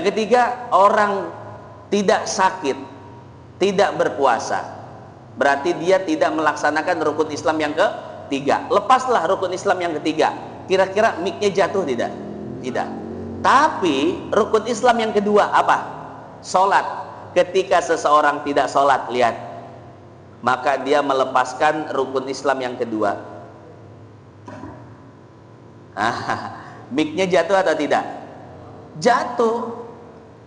Ketiga, orang tidak sakit, tidak berpuasa, berarti dia tidak melaksanakan rukun Islam yang ketiga. Lepaslah rukun Islam yang ketiga. Kira-kira mic-nya jatuh tidak? Tidak. Tapi rukun Islam yang kedua apa? Sholat. Ketika seseorang tidak sholat, lihat, maka dia melepaskan rukun Islam yang kedua. Mic-nya jatuh atau tidak? Jatuh.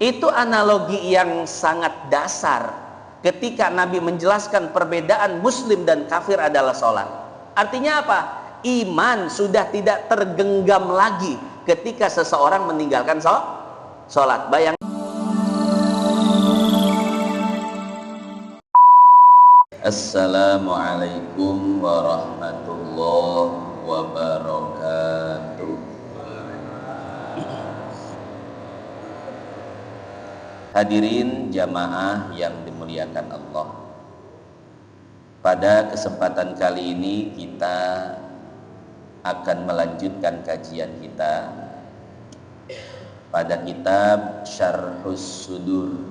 Itu analogi yang sangat dasar ketika Nabi menjelaskan perbedaan muslim dan kafir adalah sholat. Artinya apa? Iman sudah tidak tergenggam lagi ketika seseorang meninggalkan sholat. Bayang. Assalamualaikum warahmatullahi wabarakatuh. Hadirin jamaah yang dimuliakan Allah, pada kesempatan kali ini kita akan melanjutkan kajian kita pada kitab Syarhus Sudur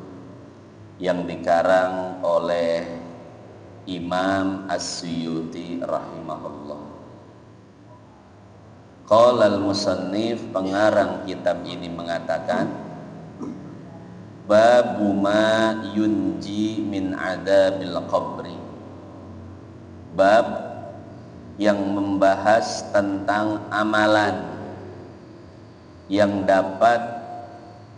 yang dikarang oleh Imam As-Suyuti rahimahullah. Qala al-musannif, pengarang kitab ini mengatakan, babu ma yunji min adabil qabri, bab yang membahas tentang amalan yang dapat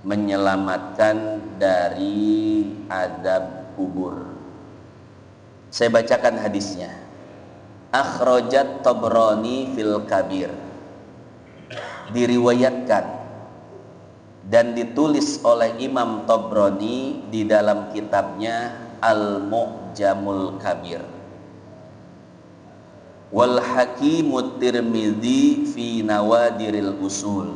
menyelamatkan dari adab kubur. Saya bacakan hadisnya. Akhrajat Tabrani fil Kabir, diriwayatkan dan ditulis oleh Imam Tabrani di dalam kitabnya Al-Mu'jamul Kabir. Wal Hakimut Tirmidzi fi Nawadiril Usul,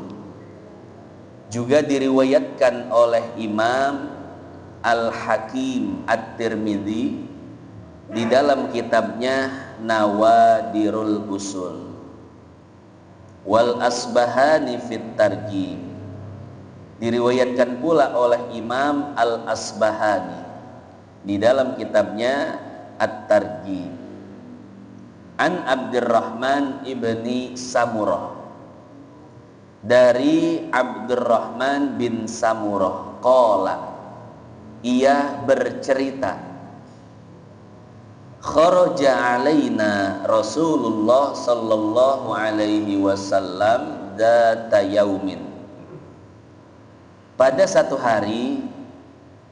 juga diriwayatkan oleh Imam Al-Hakim At-Tirmidzi di dalam kitabnya Nawadirul Usul. Wal Asbahani fit Targhib, diriwayatkan pula oleh Imam Al-Asbahani di dalam kitabnya At-Targhib. An Abdurrahman ibni Samurah, dari Abdurrahman bin Samurah, qala, ia bercerita, kharaja alaina Rasulullah sallallahu alaihi wasallam dzata yaumin, pada satu hari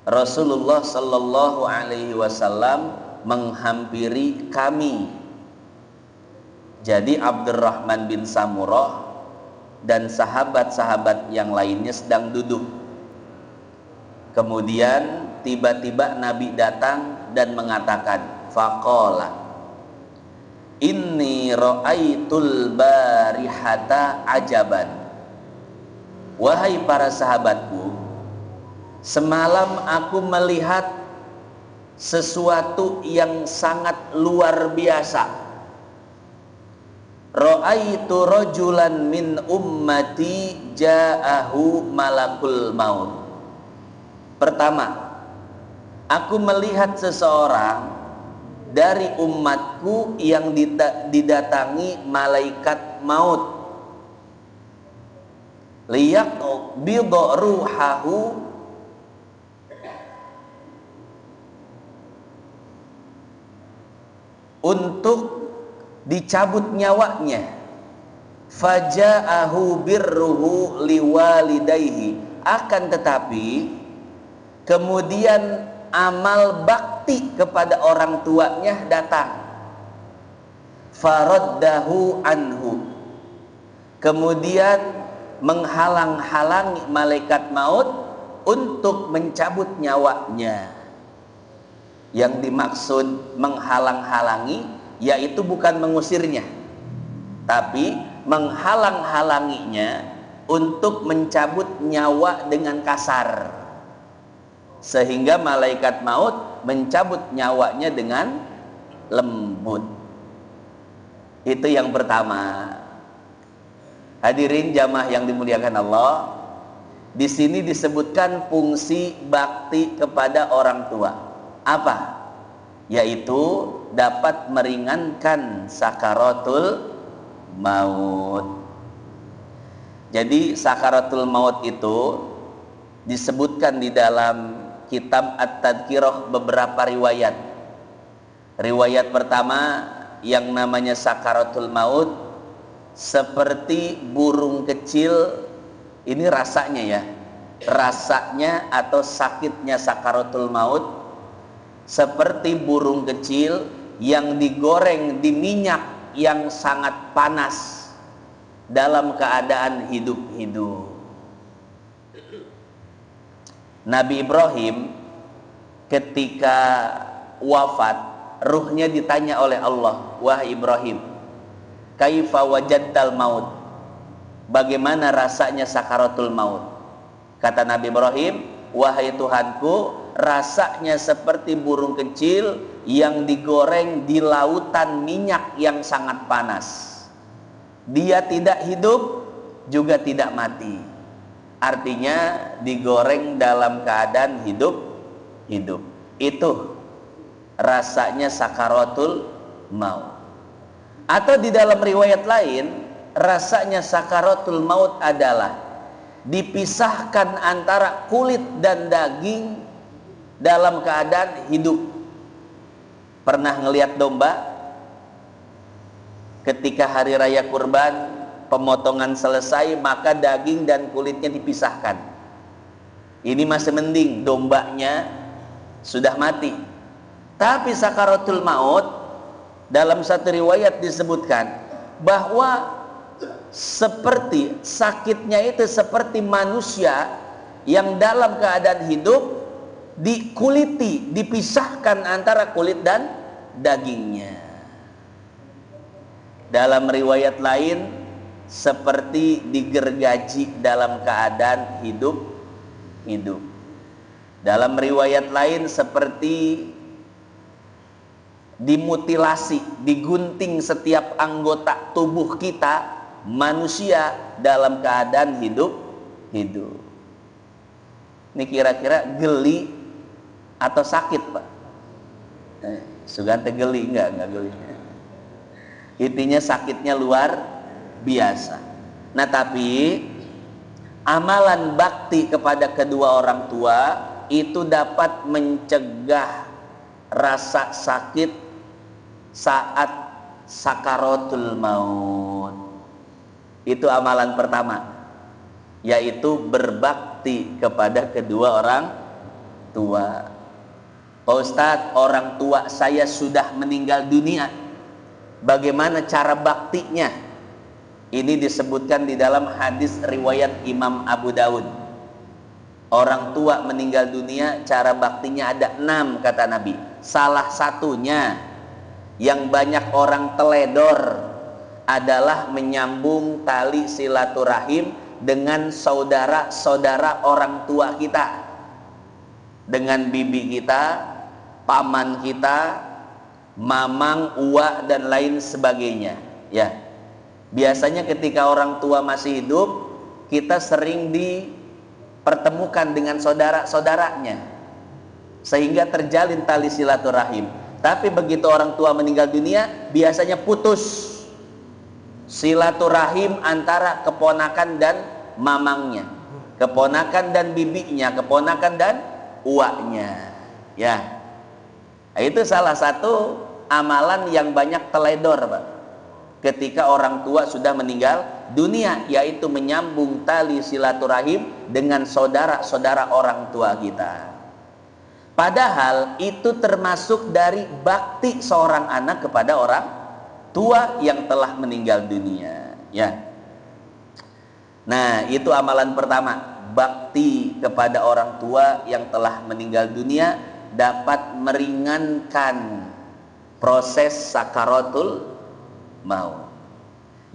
Rasulullah sallallahu alaihi wasallam menghampiri kami. Jadi Abdurrahman bin Samurah dan sahabat-sahabat yang lainnya sedang duduk. Kemudian tiba-tiba Nabi datang dan mengatakan, faqala, inni ra'aitul barihata ajaban. Wahai para sahabatku, semalam aku melihat sesuatu yang sangat luar biasa. Ra'aitu rajulan min ummati ja'ahu malakul maut. Pertama, aku melihat seseorang dari umatku yang didatangi malaikat maut. Liyaqbidha ruhahu, untuk dicabut nyawanya. Faja'ahu birruhu liwalidayhi, akan tetapi kemudian amal bakti kepada orang tuanya datang. Faraddahu anhu, kemudian menghalang-halangi malaikat maut untuk mencabut nyawanya. Yang dimaksud menghalang-halangi yaitu bukan mengusirnya, tapi menghalang-halanginya untuk mencabut nyawa dengan kasar, sehingga malaikat maut mencabut nyawanya dengan lembut. Itu yang pertama. Hadirin jamaah yang dimuliakan Allah, Di sini disebutkan fungsi bakti kepada orang tua. Apa? Yaitu dapat meringankan sakaratul maut. Jadi sakaratul maut itu disebutkan di dalam kitab At-Tadhkirah beberapa riwayat. Riwayat pertama yang namanya sakaratul maut seperti burung kecil, ini rasanya ya, rasanya atau sakitnya sakaratul maut seperti burung kecil yang digoreng di minyak yang sangat panas dalam keadaan hidup-hidup. Nabi Ibrahim ketika wafat, ruhnya ditanya oleh Allah, wahai Ibrahim, kaifa wajadtal maut, bagaimana rasanya sakaratul maut? Kata Nabi Ibrahim, wahai Tuhanku, rasanya seperti burung kecil yang digoreng di lautan minyak yang sangat panas. Dia tidak hidup juga tidak mati. Artinya digoreng dalam keadaan hidup. Itu rasanya sakaratul maut. Atau di dalam riwayat lain, rasanya sakaratul maut adalah dipisahkan antara kulit dan daging dalam keadaan hidup. Pernah ngelihat domba? Ketika hari raya kurban, pemotongan selesai, maka daging dan kulitnya dipisahkan. Ini masih mending, dombanya sudah mati. Tapi sakaratul maut, dalam satu riwayat disebutkan bahwa seperti sakitnya itu seperti manusia yang dalam keadaan hidup dikuliti, dipisahkan antara kulit dan dagingnya. Dalam riwayat lain seperti digergaji dalam keadaan hidup. Dalam riwayat lain seperti dimutilasi, digunting setiap anggota tubuh kita manusia dalam keadaan hidup. Ini kira-kira geli atau sakit, Pak? Sugante geli enggak gelinya. Intinya sakitnya luar biasa. Nah, tapi amalan bakti kepada kedua orang tua itu dapat mencegah rasa sakit saat sakaratul maut. Itu amalan pertama, yaitu berbakti kepada kedua orang tua. Pak Ustadz, orang tua saya sudah meninggal dunia, bagaimana cara baktinya? Ini disebutkan di dalam hadis riwayat Imam Abu Daud. Orang tua meninggal dunia, cara baktinya ada 6 kata Nabi. Salah satunya yang banyak orang teledor adalah menyambung tali silaturahim dengan saudara-saudara orang tua kita, dengan bibi kita, paman kita, mamang, uwa dan lain sebagainya. Ya, biasanya ketika orang tua masih hidup, kita sering dipertemukan dengan saudara-saudaranya sehingga terjalin tali silaturahim. Tapi begitu orang tua meninggal dunia, biasanya putus silaturahim antara keponakan dan mamangnya, keponakan dan bibinya, keponakan dan uaknya. Ya, itu salah satu amalan yang banyak teledor, Pak, ketika orang tua sudah meninggal dunia, yaitu menyambung tali silaturahim dengan saudara-saudara orang tua kita. Padahal itu termasuk dari bakti seorang anak kepada orang tua yang telah meninggal dunia, ya. Nah, itu amalan pertama, bakti kepada orang tua yang telah meninggal dunia dapat meringankan proses sakaratul maut.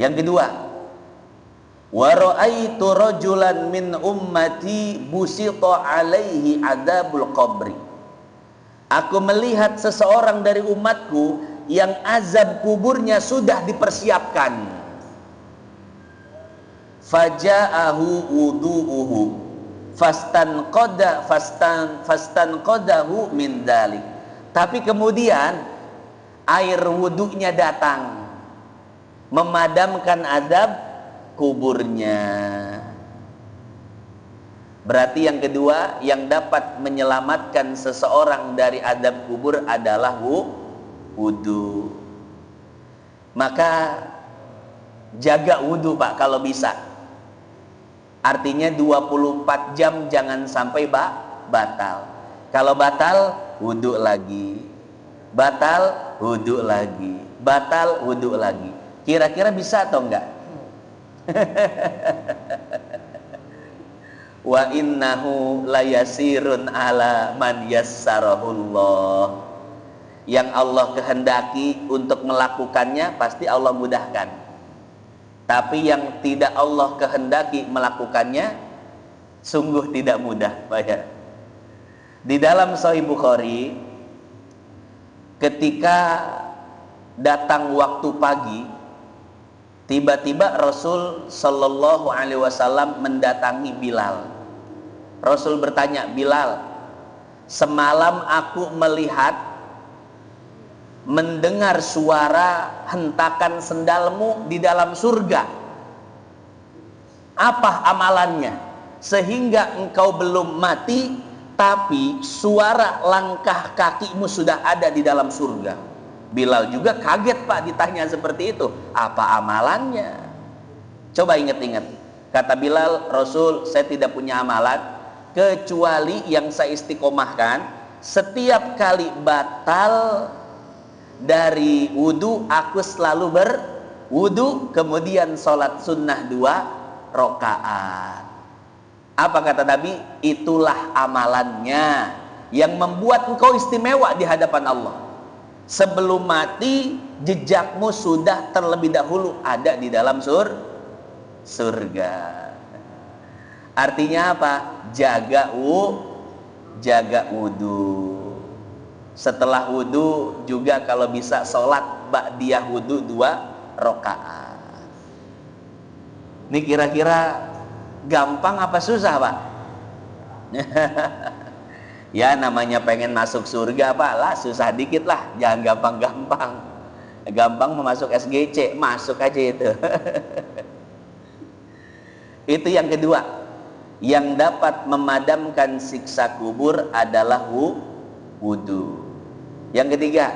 Yang kedua, wa ra'aitu rajulan min ummati busita alaihi adabul qabri. Aku melihat seseorang dari umatku yang azab kuburnya sudah dipersiapkan. Faja'ahu wudu'uhu, fastanqadahu min dzalik. Tapi kemudian air wudunya datang memadamkan azab kuburnya. Berarti yang kedua yang dapat menyelamatkan seseorang dari azab kubur adalah wudu. Maka jaga wudu Pak kalau bisa. Artinya 24 jam jangan sampai batal. Kalau batal, wudu lagi. Batal, wudu lagi. Batal, wudu lagi. Kira-kira bisa atau enggak? Wa innahu layasirun ala man yassarahullah. Yang Allah kehendaki untuk melakukannya pasti Allah mudahkan. Tapi yang tidak Allah kehendaki melakukannya sungguh tidak mudah, Pak ya. Di dalam Sahih Bukhari, ketika datang waktu pagi, tiba-tiba Rasul Shallallahu Alaihi Wasallam mendatangi Bilal. Rasul bertanya, Bilal, semalam aku mendengar suara hentakan sendalmu di dalam surga. Apa amalannya? Sehingga engkau belum mati, tapi suara langkah kakimu sudah ada di dalam surga. Bilal juga kaget Pak ditanya seperti itu. Apa amalannya? Coba ingat-ingat. Kata Bilal, Rasul, saya tidak punya amalan kecuali yang saya istiqomahkan. Setiap kali batal dari wudu, aku selalu berwudu, kemudian sholat sunnah 2 rakaat. Apa kata Nabi? Itulah amalannya yang membuat engkau istimewa di hadapan Allah. Sebelum mati, jejakmu sudah terlebih dahulu ada di dalam surga. Artinya apa? Jaga wudu. Setelah wudu juga kalau bisa sholat ba'diyah wudu 2 rakaat. Ini kira-kira gampang apa susah Pak? Ya namanya pengen masuk surga Pak lah, susah dikit lah, jangan gampang-gampang. Gampang memasuk SGC, masuk aja itu. Itu yang kedua, yang dapat memadamkan siksa kubur adalah wudu. Yang ketiga,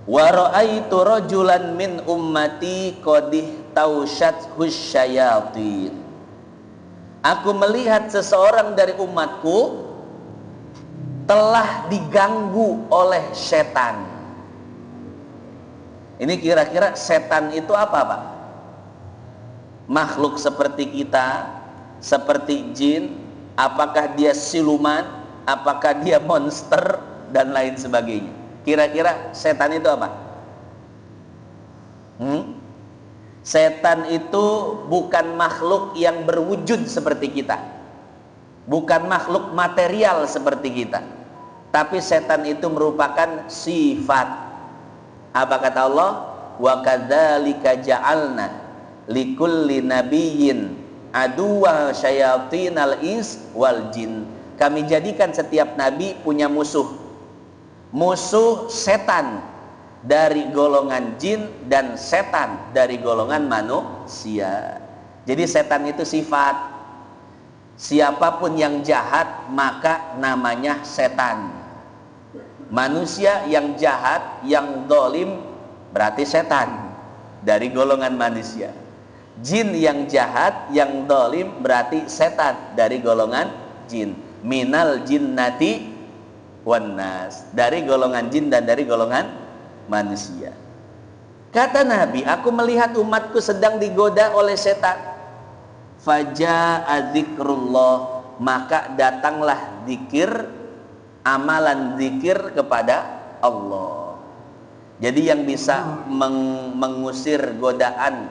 wa ra'aitu rajulan min ummati qadih tausyathu syayatin. Aku melihat seseorang dari umatku telah diganggu oleh setan. Ini kira-kira setan itu apa Pak? Makhluk seperti kita, seperti jin, apakah dia siluman, apakah dia monster dan lain sebagainya. Kira-kira setan itu apa? Setan itu bukan makhluk yang berwujud seperti kita, bukan makhluk material seperti kita, tapi setan itu merupakan sifat. Apa kata Allah? Wa kadzalika ja'alna likulli nabiyyin aduwa syayatinal ins wal jin. Kami jadikan setiap nabi punya musuh setan dari golongan jin dan setan dari golongan manusia. Jadi setan itu sifat. Siapapun yang jahat maka namanya setan. Manusia yang jahat, yang zalim berarti setan dari golongan manusia. Jin yang jahat, yang zalim berarti setan dari golongan jin. Minal jinnati wan nas, dari golongan jin dan dari golongan manusia. Kata Nabi, aku melihat umatku sedang digoda oleh setan. Faja'a dzikrullah, maka datanglah zikir, amalan zikir kepada Allah. Jadi yang bisa mengusir godaan,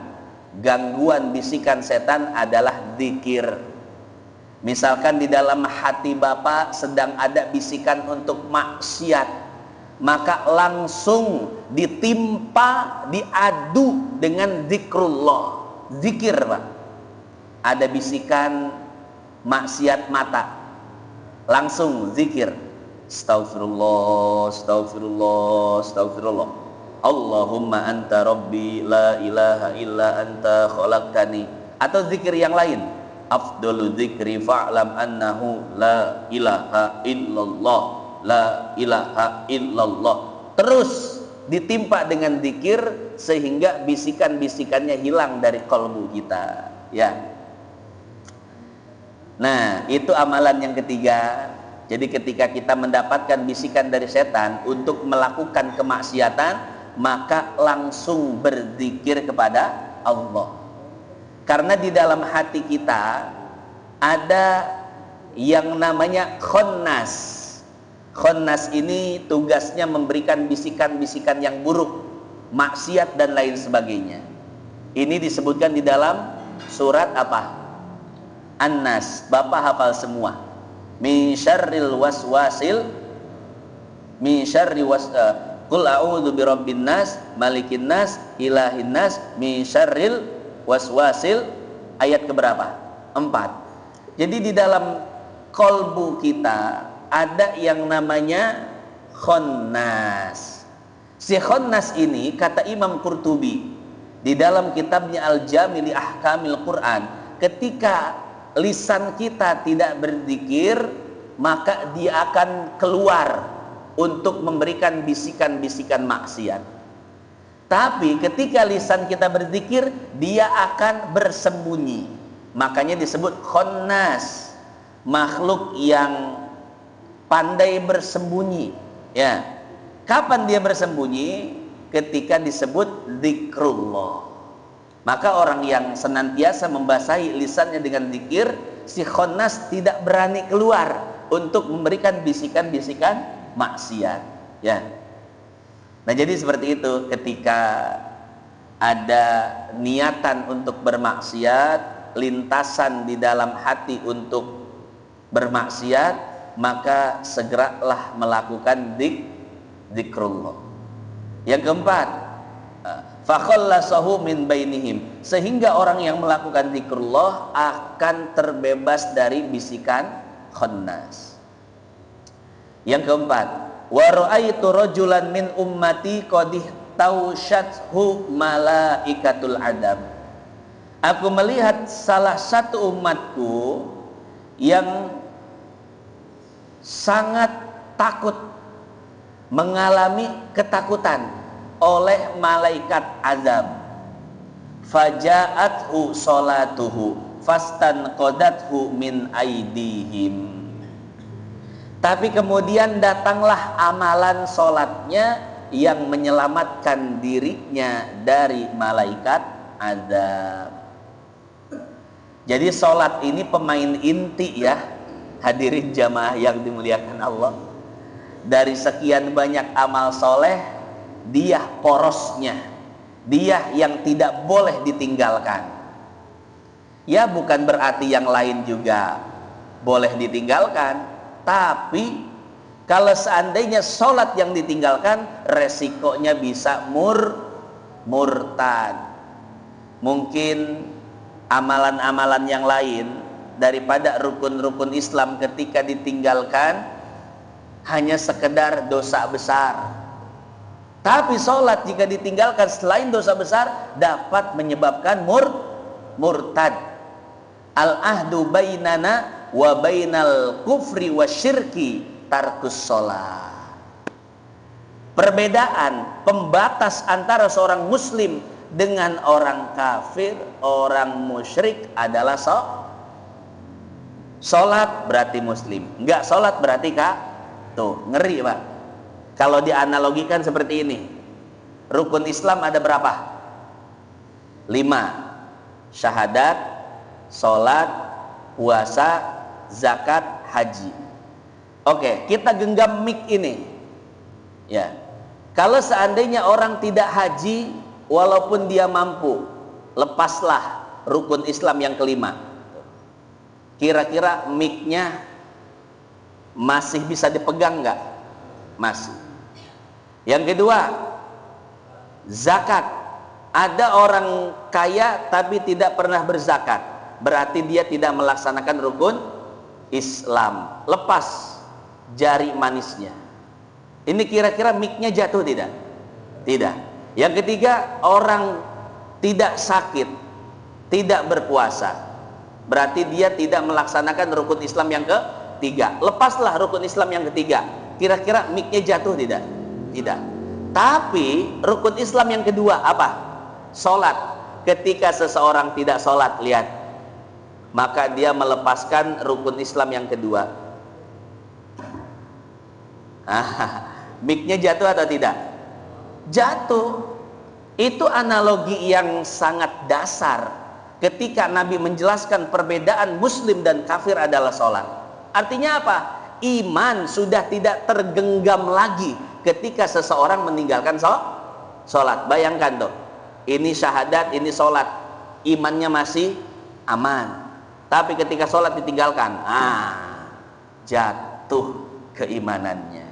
gangguan bisikan setan adalah zikir. Misalkan di dalam hati Bapak sedang ada bisikan untuk maksiat, maka langsung ditimpa, diadu dengan zikrullah. Zikir Pak. Ada bisikan maksiat mata, langsung zikir, Astaghfirullah, Astaghfirullah, Astaghfirullah. Allahumma anta rabbi la ilaha illa anta khalaqtani. Atau zikir yang lain, afdalu dzikri fa'lam annahu la ilaha illallah, la ilaha illallah. Terus ditimpa dengan zikir sehingga bisikan-bisikannya hilang dari kalbu kita, ya. Nah, itu amalan yang ketiga. Jadi ketika kita mendapatkan bisikan dari setan untuk melakukan kemaksiatan, maka langsung berzikir kepada Allah. Karena di dalam hati kita ada yang namanya khonnas. Khonnas ini tugasnya memberikan bisikan-bisikan yang buruk, maksiat dan lain sebagainya. Ini disebutkan di dalam surat apa? An-Nas. Bapak hafal semua. Min syarril waswasil, min syarri qul a'udzu birabbin nas, malikin nas, ilahin nas, min syarril waswasil. Ayat keberapa? 4. Jadi di dalam kolbu kita ada yang namanya khonnas. Si khonnas ini, kata Imam Qurtubi di dalam kitabnya Al-Jami' li Ahkamil Quran, ketika lisan kita tidak berzikir, maka dia akan keluar untuk memberikan bisikan-bisikan maksiat. Tapi ketika lisan kita berzikir, dia akan bersembunyi. Makanya disebut khonnas, makhluk yang pandai bersembunyi, ya. Kapan dia bersembunyi? Ketika disebut zikrullah. Maka orang yang senantiasa membasahi lisannya dengan zikir, si khonnas tidak berani keluar untuk memberikan bisikan-bisikan maksiat, ya. Nah, jadi seperti itu, ketika ada niatan untuk bermaksiat, lintasan di dalam hati untuk bermaksiat, maka segeralah melakukan zikrullah. Yang keempat, fakhallasahu min bainihim, sehingga orang yang melakukan zikrullah akan terbebas dari bisikan khonnas. Yang keempat, wa ra'aitu rajulan min ummati qad tawshathu malaikatul adab. Aku melihat salah satu umatku yang sangat takut, mengalami ketakutan oleh malaikat azab. Faja'athu salatuhu fastanqadathu min aidihim. Tapi kemudian datanglah amalan solatnya yang menyelamatkan dirinya dari malaikat azab. Jadi solat ini pemain inti, ya, hadirin jamaah yang dimuliakan Allah. Dari sekian banyak amal soleh, dia porosnya, dia yang tidak boleh ditinggalkan. Ya, bukan berarti yang lain juga boleh ditinggalkan, tapi kalau seandainya sholat yang ditinggalkan, resikonya bisa murtad. Mungkin amalan-amalan yang lain daripada rukun-rukun Islam ketika ditinggalkan hanya sekedar dosa besar. Tapi sholat jika ditinggalkan selain dosa besar dapat menyebabkan murtad. Al-ahdu bainana wa bainal kufri wa syirki tarkus sholat. Perbedaan, pembatas antara seorang muslim dengan orang kafir, orang musyrik adalah sholat berarti muslim, enggak sholat berarti tuh ngeri, Pak. Kalau dianalogikan seperti ini, rukun Islam ada berapa? 5. Syahadat, sholat, puasa, zakat, haji. Oke, kita genggam mic ini, ya. Kalau seandainya orang tidak haji, walaupun dia mampu, lepaslah rukun Islam yang kelima. Kira-kira mic-nya masih bisa dipegang nggak? Masih. Yang kedua, zakat. Ada orang kaya tapi tidak pernah berzakat, berarti dia tidak melaksanakan rukun Islam. Lepas jari manisnya. Ini kira-kira mic-nya jatuh tidak? Tidak. Yang ketiga, orang tidak sakit, tidak berpuasa. Berarti dia tidak melaksanakan rukun Islam yang ketiga. Lepaslah rukun Islam yang ketiga. Kira-kira mic-nya jatuh tidak? Tidak. Tapi rukun Islam yang kedua apa? Sholat. Ketika seseorang tidak sholat, lihat, maka dia melepaskan rukun Islam yang kedua. Mic-nya jatuh atau tidak? Jatuh. Itu analogi yang sangat dasar ketika Nabi menjelaskan perbedaan muslim dan kafir adalah sholat. Artinya apa? Iman sudah tidak tergenggam lagi ketika seseorang meninggalkan sholat. Bayangkan tuh, ini syahadat, ini sholat, imannya masih aman. Tapi ketika sholat ditinggalkan, jatuh keimanannya.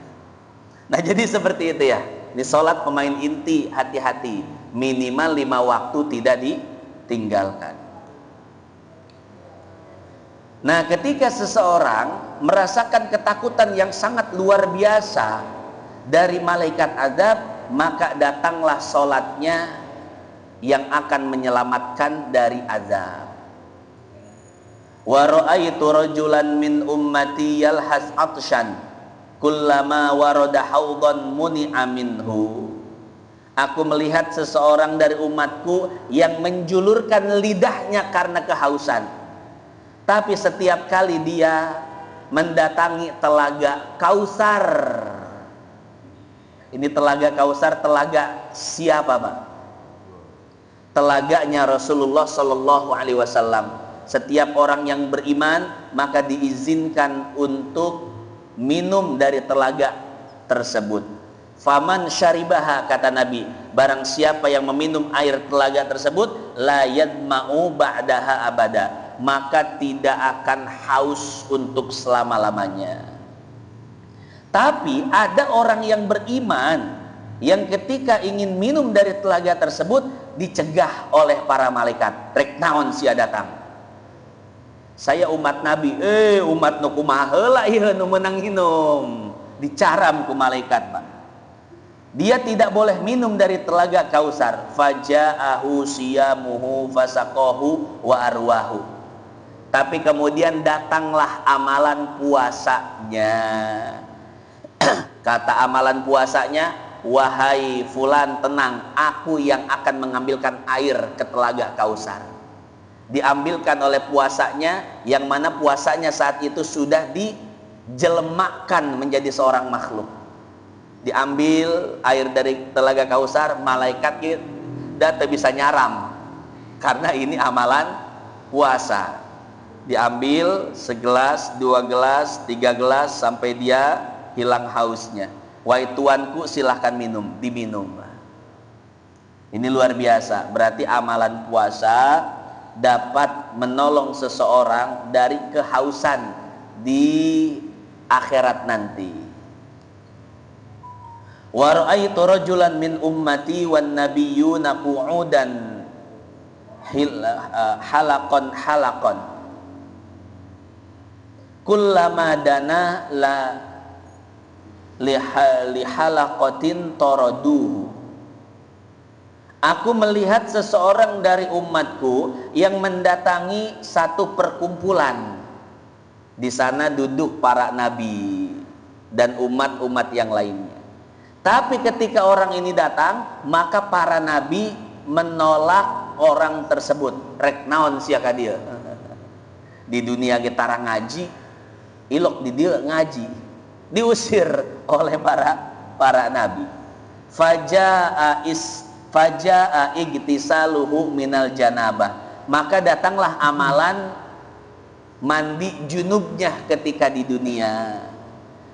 Nah, jadi seperti itu ya. Ini sholat pemain inti, hati-hati. Minimal 5 waktu tidak ditinggalkan. Nah, ketika seseorang merasakan ketakutan yang sangat luar biasa dari malaikat azab, maka datanglah sholatnya yang akan menyelamatkan dari azab. Wa ra'aitu rajulan min ummati yalhas atshan kullama warada haudan muni'a minhu. Aku melihat seseorang dari umatku yang menjulurkan lidahnya karena kehausan. Tapi setiap kali dia mendatangi telaga Kausar. Ini telaga Kausar, telaga siapa, Pak? Telaganya Rasulullah Shallallahu Alaihi Wasallam. Setiap orang yang beriman maka diizinkan untuk minum dari telaga tersebut. Faman syaribaha, kata Nabi, barang siapa yang meminum air telaga tersebut, la yadma'u ba'daha abada, maka tidak akan haus untuk selama-lamanya. Tapi ada orang yang beriman yang ketika ingin minum dari telaga tersebut dicegah oleh para malaikat. Rek naon sia datang. Saya umat Nabi, umat nu kumaha heula ieu nu meunang hinum. Dicaram ku malaikat, Pak. Dia tidak boleh minum dari telaga Kausar. Faja'ahu siyamuhu fasaqahu wa arwahu. Tapi kemudian datanglah amalan puasanya. Kata amalan puasanya, wahai fulan tenang, aku yang akan mengambilkan air ke telaga Kausar. Diambilkan oleh puasanya, yang mana puasanya saat itu sudah dijelemakan menjadi seorang makhluk. Diambil air dari telaga Kausar, malaikat tidak bisa nyaram karena ini amalan puasa. Diambil segelas, 2 gelas, 3 gelas sampai dia hilang hausnya. Wahai tuanku, silahkan minum, diminum. Ini luar biasa. Berarti amalan puasa dapat menolong seseorang dari kehausan di akhirat nanti. Wa ra'aitu rajulan min ummati wan nabiyyuna qu'udan halaqan kullama dana la li halaqatin taraduhu. Aku melihat seseorang dari umatku yang mendatangi satu perkumpulan. Di sana duduk para nabi dan umat-umat yang lainnya. Tapi ketika orang ini datang, maka para nabi menolak orang tersebut. Rek naon sia ka dieu. Di dunia getara ngaji, ilok di dieu ngaji. Diusir oleh para nabi. Faja'a igtisaluhu minal janabah. Maka datanglah amalan mandi junubnya ketika di dunia.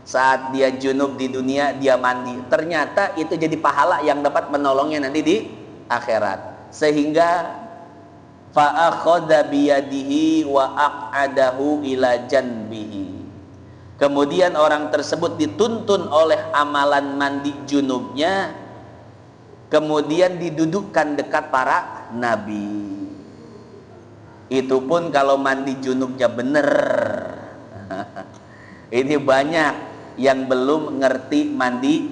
Saat dia junub di dunia, dia mandi. Ternyata itu jadi pahala yang dapat menolongnya nanti di akhirat. Sehingga fa'akhadha biyadihi wa aq'adahu ila janbihi. Kemudian orang tersebut dituntun oleh amalan mandi junubnya, kemudian didudukkan dekat para nabi. Itu pun kalau mandi junubnya benar. Ini banyak yang belum ngerti mandi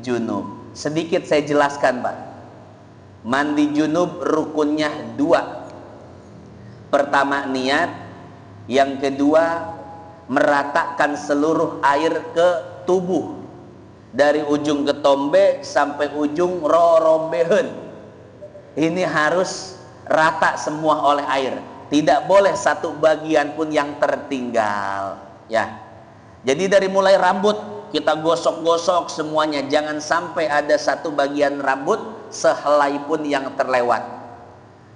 junub. Sedikit saya jelaskan, Pak. Mandi junub rukunnya 2. Pertama niat, yang kedua meratakan seluruh air ke tubuh dari ujung ketombe sampai ujung rorombehen. Ini harus rata semua oleh air. Tidak boleh satu bagian pun yang tertinggal, ya. Jadi dari mulai rambut kita gosok-gosok semuanya, jangan sampai ada satu bagian rambut sehelai pun yang terlewat.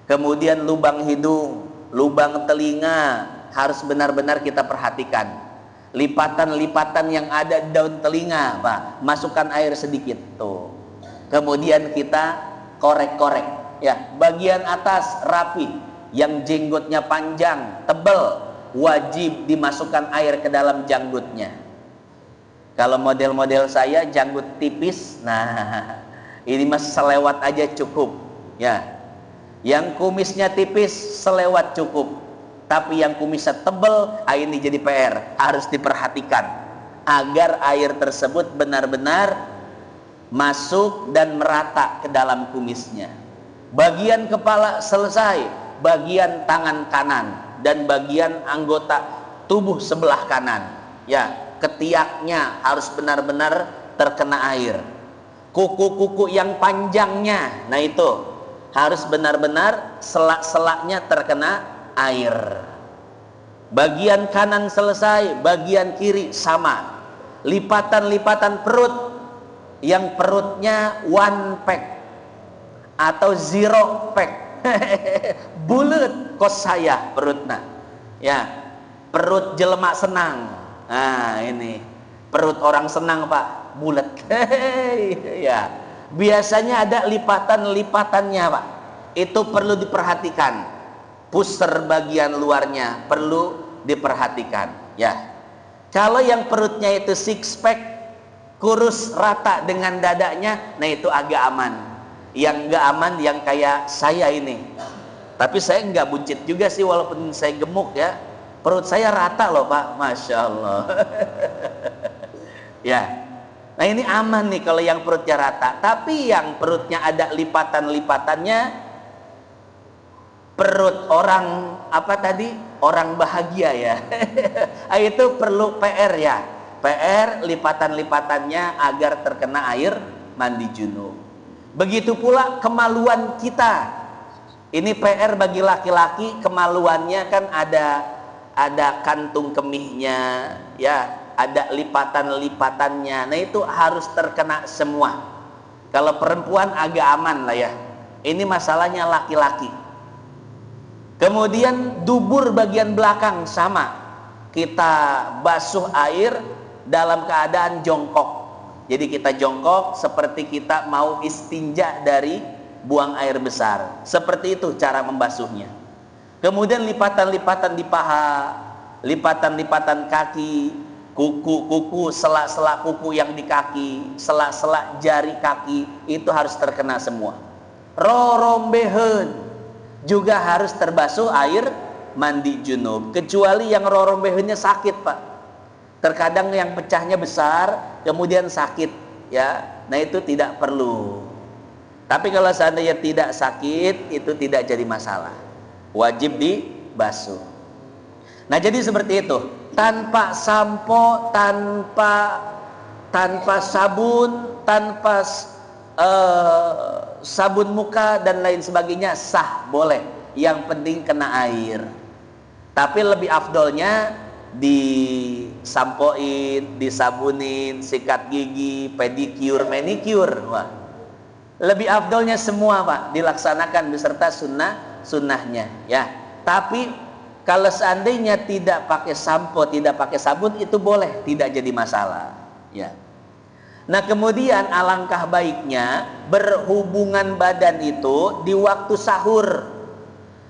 Kemudian lubang hidung, lubang telinga harus benar-benar kita perhatikan. Lipatan-lipatan yang ada di daun telinga, Pak, masukkan air sedikit tuh. Kemudian kita korek-korek, ya. Bagian atas rapi, yang jenggotnya panjang, tebal, wajib dimasukkan air ke dalam janggutnya. Kalau model-model saya janggut tipis, nah ini mas selewat aja cukup, ya. Yang kumisnya tipis selewat cukup. Tapi yang kumisnya tebal, ini jadi PR, harus diperhatikan agar air tersebut benar-benar masuk dan merata ke dalam kumisnya. Bagian kepala selesai, bagian tangan kanan dan bagian anggota tubuh sebelah kanan, ya, ketiaknya harus benar-benar terkena air. Kuku-kuku yang panjangnya, nah itu harus benar-benar selak-selaknya terkena air. Bagian kanan selesai, bagian kiri sama. Lipatan-lipatan perut, yang perutnya one pack atau zero pack. Bulet kos saya perutnya, ya, perut jelema senang. Nah ini perut orang senang, Pak, bulet. Ya, biasanya ada lipatan-lipatannya, Pak, itu perlu diperhatikan. Pusar bagian luarnya perlu diperhatikan, ya. Kalau yang perutnya itu six pack, kurus rata dengan dadanya, nah itu agak aman. Yang enggak aman yang kayak saya ini. Tapi saya enggak buncit juga sih, walaupun saya gemuk, ya. Perut saya rata loh, Pak, Masya Allah. Ya. Nah ini aman nih kalau yang perutnya rata. Tapi yang perutnya ada lipatan-lipatannya, perut orang apa tadi? Orang bahagia, ya. Itu perlu PR, ya. PR lipatan-lipatannya agar terkena air mandi junub. Begitu pula kemaluan kita. Ini PR bagi laki-laki, kemaluannya kan ada kantung kemihnya, ya, ada lipatan-lipatannya. Nah itu harus terkena semua. Kalau perempuan agak aman lah, ya. Ini masalahnya laki-laki. Kemudian dubur bagian belakang sama. Kita basuh air dalam keadaan jongkok. Jadi kita jongkok seperti kita mau istinja dari buang air besar. Seperti itu cara membasuhnya. Kemudian lipatan-lipatan di paha, lipatan-lipatan kaki, kuku-kuku, selak-selak kuku yang di kaki, selak-selak jari kaki, itu harus terkena semua. Rorombehen juga harus terbasuh air mandi junub. Kecuali yang rorombehennya sakit, Pak. Terkadang yang pecahnya besar, kemudian sakit, ya. Nah itu tidak perlu. Tapi kalau seandainya tidak sakit, itu tidak jadi masalah. Wajib dibasuh. Nah jadi seperti itu. Tanpa sampo, tanpa sabun, tanpa sabun muka dan lain sebagainya sah, boleh. Yang penting kena air. Tapi lebih afdolnya disampoin, disabunin, sikat gigi, pedicure, manicure. Wah, lebih afdolnya semua, Pak, dilaksanakan beserta sunnahnya, ya. Tapi kalau seandainya tidak pakai sampo, tidak pakai sabun, itu boleh, tidak jadi masalah, ya. Nah kemudian alangkah baiknya berhubungan badan itu di waktu sahur.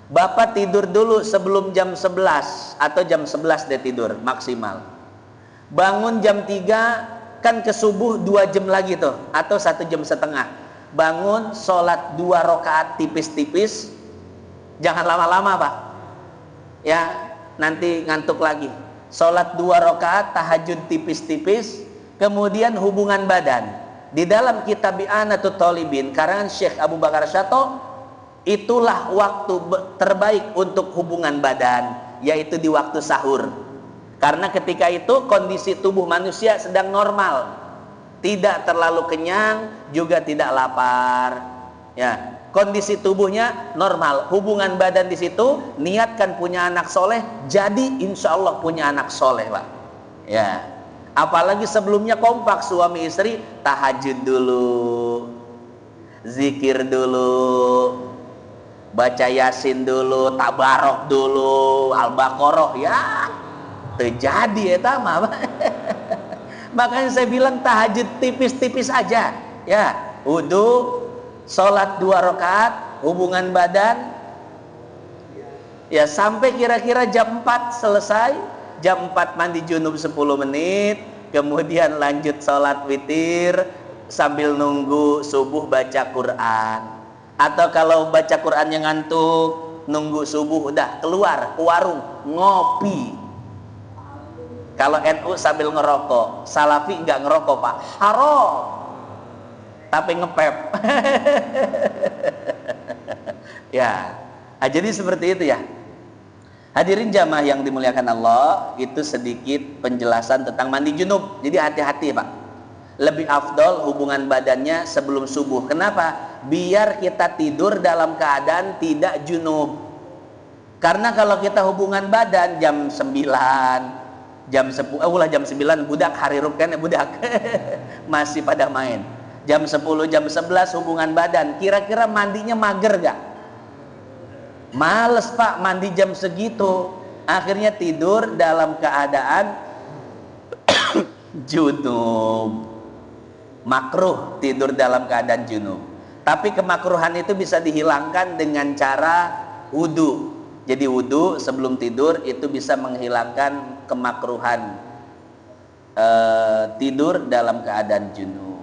Bapak tidur dulu sebelum jam 11 atau jam 11 dia tidur maksimal. Bangun jam 3, kan ke subuh 2 jam lagi tuh, atau 1 jam setengah. Bangun, sholat 2 rakaat tipis-tipis. Jangan lama-lama, Pak. Ya, nanti ngantuk lagi. sholat 2 rakaat, tahajud tipis-tipis, kemudian hubungan badan. Di dalam kitab I'anatul Talibin karangan Syekh Abu Bakar Syato, itulah waktu terbaik untuk hubungan badan, yaitu di waktu sahur. Karena ketika itu kondisi tubuh manusia sedang normal, tidak terlalu kenyang, juga tidak lapar. Ya, kondisi tubuhnya normal. Hubungan badan di situ, niatkan punya anak soleh, jadi insya Allah punya anak soleh, Pak. Ya, apalagi sebelumnya kompak suami istri, tahajud dulu, zikir dulu, baca yasin dulu, tabarok dulu, al-baqarah, ya terjadi ya tamah. Makanya saya bilang tahajud tipis-tipis aja, ya, wudu, sholat 2 rakaat, hubungan badan, ya sampai kira-kira jam 4 selesai. Jam 4 mandi junub 10 menit, kemudian lanjut sholat witir sambil nunggu subuh baca Quran. Atau kalau baca Quran yang ngantuk, nunggu subuh udah keluar ke warung ngopi. Kalau NU sambil ngerokok, Salafi nggak ngerokok, Pak, haram, tapi ngepep. Ya, jadi seperti itu ya. Hadirin jamaah yang dimuliakan Allah, itu sedikit penjelasan tentang mandi junub. Jadi hati-hati, Pak. Lebih afdol hubungan badannya sebelum subuh. Kenapa? Biar kita tidur dalam keadaan tidak junub. Karena kalau kita hubungan badan jam 9, jam 10, jam 9 budak hari rukan ya budak. Masih pada main. Jam 10, jam 11 hubungan badan. Kira-kira mandinya mager gak? Males, Pak, mandi jam segitu. Akhirnya tidur dalam keadaan junub. Makruh tidur dalam keadaan junub. Tapi kemakruhan itu bisa dihilangkan dengan cara wudu. Jadi wudu sebelum tidur itu bisa menghilangkan kemakruhan tidur dalam keadaan junub.